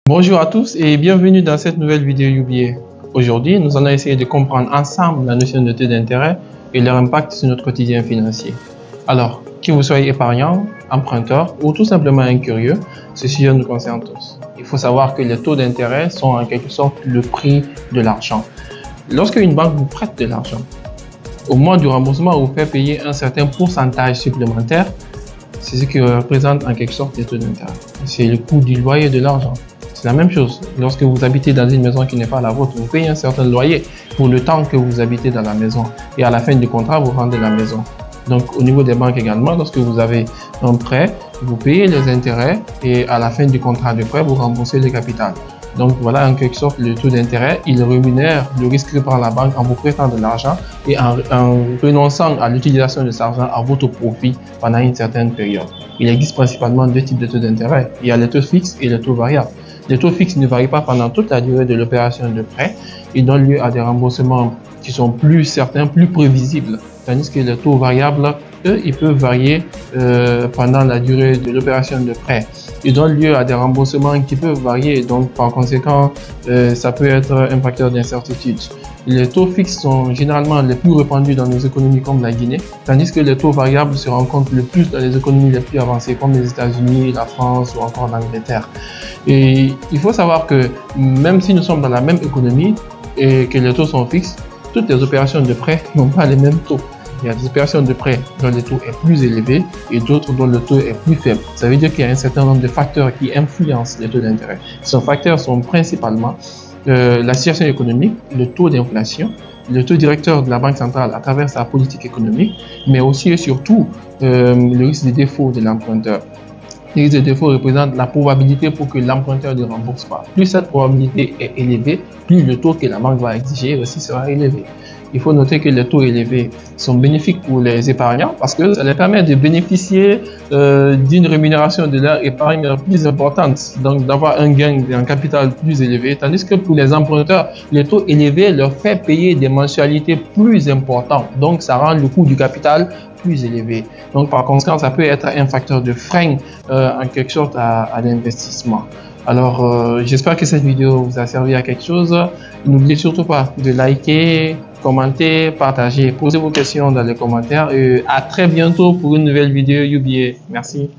Bonjour à tous et bienvenue dans cette nouvelle vidéo UBA. Aujourd'hui, nous allons essayer de comprendre ensemble la notion de taux d'intérêt et leur impact sur notre quotidien financier. Alors, que vous soyez épargnant, emprunteur ou tout simplement un curieux, ce sujet nous concerne tous. Il faut savoir que les taux d'intérêt sont en quelque sorte le prix de l'argent. Lorsque une banque vous prête de l'argent, au moment du remboursement, vous fait payer un certain pourcentage supplémentaire. C'est ce qui représente en quelque sorte les taux d'intérêt. C'est le coût du loyer de l'argent. C'est la même chose. Lorsque vous habitez dans une maison qui n'est pas la vôtre, vous payez un certain loyer pour le temps que vous habitez dans la maison. Et à la fin du contrat, vous rendez la maison. Donc, au niveau des banques également, lorsque vous avez un prêt, vous payez les intérêts et à la fin du contrat de prêt, vous remboursez le capital. Donc, voilà en quelque sorte le taux d'intérêt. Il rémunère le risque que prend la banque en vous prêtant de l'argent et en renonçant à l'utilisation de cet argent à votre profit pendant une certaine période. Il existe principalement deux types de taux d'intérêt. Il y a les taux fixes et les taux variables. Les taux fixes ne varient pas pendant toute la durée de l'opération de prêt. Ils donnent lieu à des remboursements qui sont plus certains, plus prévisibles. Tandis que les taux variables, eux, ils peuvent varier pendant la durée de l'opération de prêt. Ils donnent lieu à des remboursements qui peuvent varier. Donc, par conséquent, ça peut être un facteur d'incertitude. Les taux fixes sont généralement les plus répandus dans nos économies comme la Guinée, tandis que les taux variables se rencontrent le plus dans les économies les plus avancées comme les États-Unis, la France ou encore l'Angleterre. Et il faut savoir que même si nous sommes dans la même économie et que les taux sont fixes, toutes les opérations de prêt n'ont pas les mêmes taux. Il y a des opérations de prêt dont le taux est plus élevé et d'autres dont le taux est plus faible. Ça veut dire qu'il y a un certain nombre de facteurs qui influencent les taux d'intérêt. Ces facteurs sont principalement la situation économique, le taux d'inflation, le taux directeur de la Banque centrale à travers sa politique économique, mais aussi et surtout le risque de défaut de l'emprunteur. Le risque de défaut représente la probabilité pour que l'emprunteur ne rembourse pas. Plus cette probabilité est élevée, plus le taux que la banque va exiger aussi sera élevé. Il faut noter que les taux élevés sont bénéfiques pour les épargnants parce que ça leur permet de bénéficier d'une rémunération de leur épargne plus importante, donc d'avoir un gain en capital plus élevé, tandis que pour les emprunteurs, les taux élevés leur fait payer des mensualités plus importantes, donc ça rend le coût du capital plus élevé. Donc par conséquent, ça peut être un facteur de frein en quelque sorte à l'investissement. Alors, j'espère que cette vidéo vous a servi à quelque chose. N'oubliez surtout pas de liker, commenter, partager, posez vos questions dans les commentaires et à très bientôt pour une nouvelle vidéo UBA. Merci.